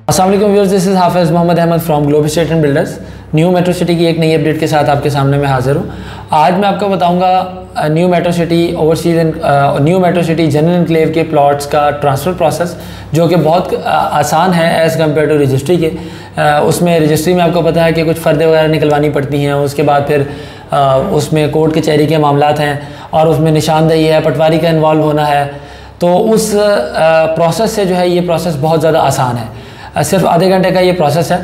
अस्सलाम वालेकुम viewers, this is Hafiz Mohammad Ahmad from Globe Estate and Builders. New metro city की एक नई अपडेट के साथ आपके सामने मैं हाजिर हूँ। आज मैं आपको बताऊंगा new metro city overseas and new metro city general enclave के प्लॉट्स का ट्रांसफ़र प्रोसेस, जो कि बहुत आसान है एज़ कम्पेयर टू रजिस्ट्री के। उसमें रजिस्ट्री में आपको पता है कि कुछ फ़र्दे वगैरह निकलवानी पड़ती हैं, उसके बाद फिर उसमें कोर्ट कचहरी के मामलात हैं और उसमें निशानदेही है, पटवारी का इन्वॉल्व होना है। तो उस प्रोसेस से जो है ये प्रोसेस बहुत ज़्यादा आसान है, सिर्फ आधे घंटे का ये प्रोसेस है।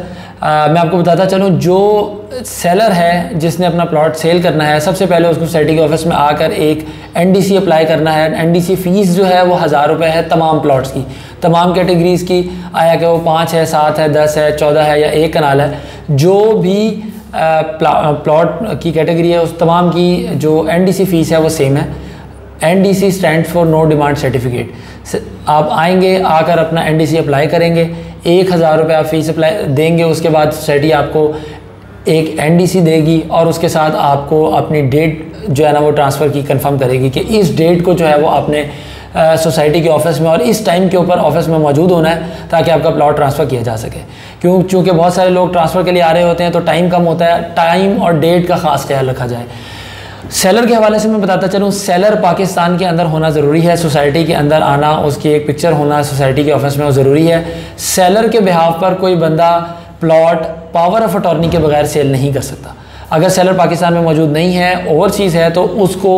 मैं आपको बताता चलूँ, जो सेलर है जिसने अपना प्लॉट सेल करना है, सबसे पहले उसको सोसाइटी के ऑफिस में आकर एक एनडीसी अप्लाई करना है। एनडीसी फ़ीस जो है वो 1000 रुपये है तमाम प्लॉट्स की, तमाम कैटेगरीज़ की, आया कि वो 5 है, 7 है, 10 है, 14 है या 1 कनाल है, जो भी प्लॉट की कैटेगरी है उस तमाम की जो एनडीसी फ़ीस है वो सेम है। NDC stand for no demand certificate. आप आएंगे, आकर अपना एनडीसी अप्लाई करेंगे, 1000 रुपये आप फ़ीस अप्लाई देंगे। उसके बाद सोसाइटी आपको एक एनडीसी देगी और उसके साथ आपको अपनी डेट जो है ना वो ट्रांसफ़र की कंफर्म करेगी कि इस डेट को जो है वो आपने सोसाइटी के ऑफिस में और इस टाइम के ऊपर ऑफिस में मौजूद होना है ताकि आपका प्लॉट ट्रांसफ़र किया जा सके। चूँकि बहुत सारे लोग ट्रांसफ़र के लिए आ रहे होते हैं तो टाइम कम होता है, टाइम और डेट का ख़ास ख्याल रखा जाए। सेलर के हवाले से मैं बताता चलूँ, सेलर पाकिस्तान के अंदर होना ज़रूरी है, सोसाइटी के अंदर आना, उसकी एक पिक्चर होना सोसाइटी के ऑफिस में वो ज़रूरी है। सेलर के बिहाफ पर कोई बंदा प्लॉट पावर ऑफ अटॉर्नी के बगैर सेल नहीं कर सकता। अगर सेलर पाकिस्तान में मौजूद नहीं है, ओवरसीज़ है, तो उसको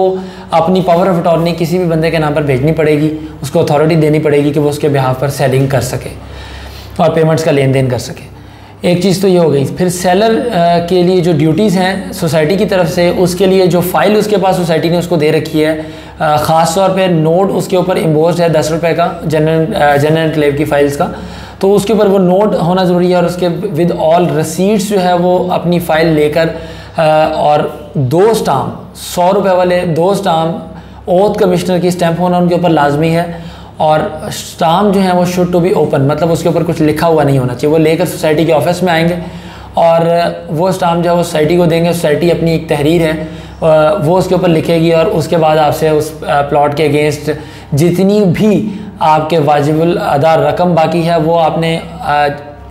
अपनी पावर ऑफ अटॉर्नी किसी भी बंदे के नाम पर भेजनी पड़ेगी, उसको अथॉरिटी देनी पड़ेगी कि वो उसके बिहाफ पर सेलिंग कर सके और पेमेंट्स का लेन देन कर सके। एक चीज़ तो ये हो गई। फिर सेलर के लिए जो ड्यूटीज़ हैं सोसाइटी की तरफ से, उसके लिए जो फ़ाइल उसके पास सोसाइटी ने उसको दे रखी है, ख़ास तौर पे नोट उसके ऊपर इम्पोज है 10 रुपये का जनरल एनक्लेव की फ़ाइल्स का, तो उसके ऊपर वो नोट होना ज़रूरी है। और उसके विद ऑल रसीट्स जो है वो अपनी फ़ाइल लेकर और 2 स्टाम्प 100 रुपये वाले 2 स्टाम्प ओथ कमिश्नर की स्टैंप होना उनके ऊपर लाजमी है। और स्टाम्प जो है वो शुड टू बी ओपन, मतलब उसके ऊपर कुछ लिखा हुआ नहीं होना चाहिए। वो लेकर सोसाइटी के ऑफिस में आएंगे और वो स्टाम्प जो है वो सोसाइटी को देंगे। सोसाइटी अपनी एक तहरीर है वो उसके ऊपर लिखेगी और उसके बाद आपसे उस प्लॉट के अगेंस्ट जितनी भी आपके वाजिबुल अदा रकम बाकी है वो आपने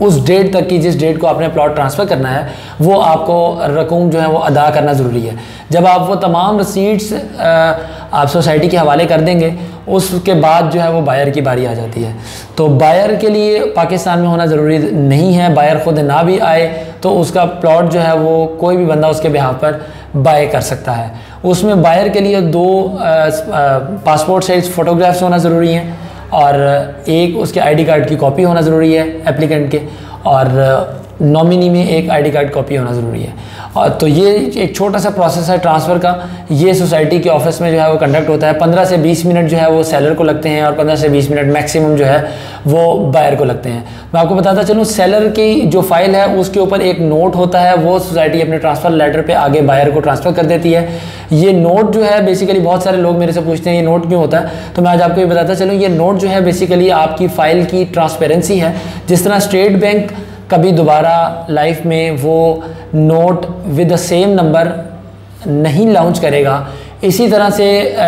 उस डेट तक की, जिस डेट को आपने प्लॉट ट्रांसफ़र करना है, वो आपको रकम जो है वो अदा करना ज़रूरी है। जब आप वो तमाम रसीट्स आप सोसाइटी के हवाले कर देंगे, उसके बाद जो है वो बायर की बारी आ जाती है। तो बायर के लिए पाकिस्तान में होना ज़रूरी नहीं है, बायर ख़ुद ना भी आए तो उसका प्लॉट जो है वो कोई भी बंदा उसके बिहाफ पर बाय कर सकता है। उसमें बायर के लिए 2 पासपोर्ट साइज़ फ़ोटोग्राफ्स होना ज़रूरी हैं और एक उसके आईडी कार्ड की कॉपी होना ज़रूरी है एप्लीकेंट के, और नॉमिनी में एक आईडी कार्ड कॉपी होना ज़रूरी है। और तो ये एक छोटा सा प्रोसेस है ट्रांसफ़र का। ये सोसाइटी के ऑफिस में जो है वो कंडक्ट होता है। 15 से 20 मिनट जो है वो सेलर को लगते हैं और 15 से 20 मिनट मैक्सिमम जो है वो बायर को लगते हैं। मैं आपको बताता चलूँ, सेलर की जो फ़ाइल है उसके ऊपर एक नोट होता है, वो सोसाइटी अपने ट्रांसफ़र लेटर पर आगे बायर को ट्रांसफ़र कर देती है। ये नोट जो है बेसिकली, बहुत सारे लोग मेरे से पूछते हैं ये नोट क्यों होता है, तो मैं आज आपको ये बताता चलूँ, ये नोट जो है बेसिकली आपकी फ़ाइल की ट्रांसपेरेंसी है। जिस तरह स्टेट बैंक कभी दोबारा लाइफ में वो note with the same number नहीं लॉन्च करेगा, इसी तरह से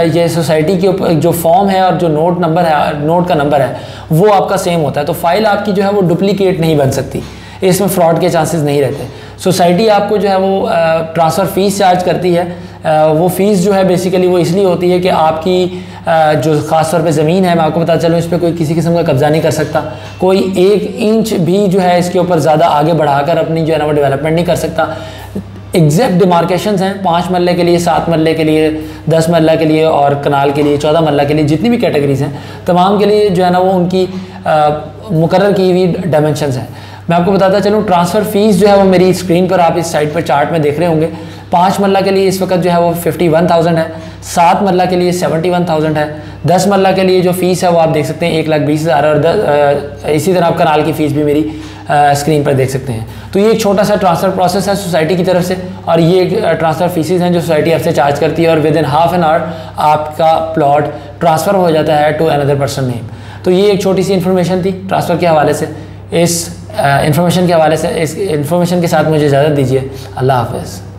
ये सोसाइटी के ऊपर जो फॉर्म है और जो नोट नंबर है, नोट का नंबर है, वो आपका सेम होता है। तो फाइल आपकी जो है वो डुप्लीकेट नहीं बन सकती, इसमें फ्रॉड के चांसेस नहीं रहते। सोसाइटी आपको जो है वो ट्रांसफ़र फ़ीस चार्ज करती है। वो फ़ीस जो है बेसिकली वो इसलिए होती है कि आपकी जो ख़ास तौर पे ज़मीन है, मैं आपको पता चलूँ, इस पर कोई किसी किस्म का कब्ज़ा नहीं कर सकता। कोई 1 इंच भी जो है इसके ऊपर ज़्यादा आगे बढ़ाकर अपनी जो है ना वो डेवलपमेंट नहीं कर सकता। एग्जैक्ट डिमार्केशंस हैं 5 मरले के लिए, 7 मरले के लिए, 10 मरला के लिए और कनाल के लिए, 14 मरला के लिए, जितनी भी कैटेगरीज़ हैं तमाम के लिए जो है ना वो उनकी मुकर्रर की हुई डायमेंशंस हैं। मैं आपको बताता चलूँ, ट्रांसफ़र फ़ीस जो है वो मेरी स्क्रीन पर आप इस साइड पर चार्ट में देख रहे होंगे। 5 मरला के लिए इस वक्त जो है वो 51,000 है, 7 मरला के लिए 71,000 है, 10 मरला के लिए जो फ़ीस है वो आप देख सकते हैं 1,20,000 और इसी तरह आप कनाल की फ़ीस भी मेरी स्क्रीन पर देख सकते हैं। तो ये एक छोटा सा ट्रांसफ़र प्रोसेस है सोसाइटी की तरफ से, और ये ट्रांसफ़र फ़ीसेस हैं जो सोसाइटी आपसे चार्ज करती है, और with in half an hour आपका प्लॉट ट्रांसफ़र हो जाता है टू अनदर पर्सन नेम। तो ये एक छोटी सी इन्फॉर्मेशन थी ट्रांसफ़र के हवाले से। इस इन्फॉर्मेशन के हवाले से, इस इन्फॉर्मेशन के साथ मुझे इजाज़त दीजिए। अल्लाह हाफ़िज़।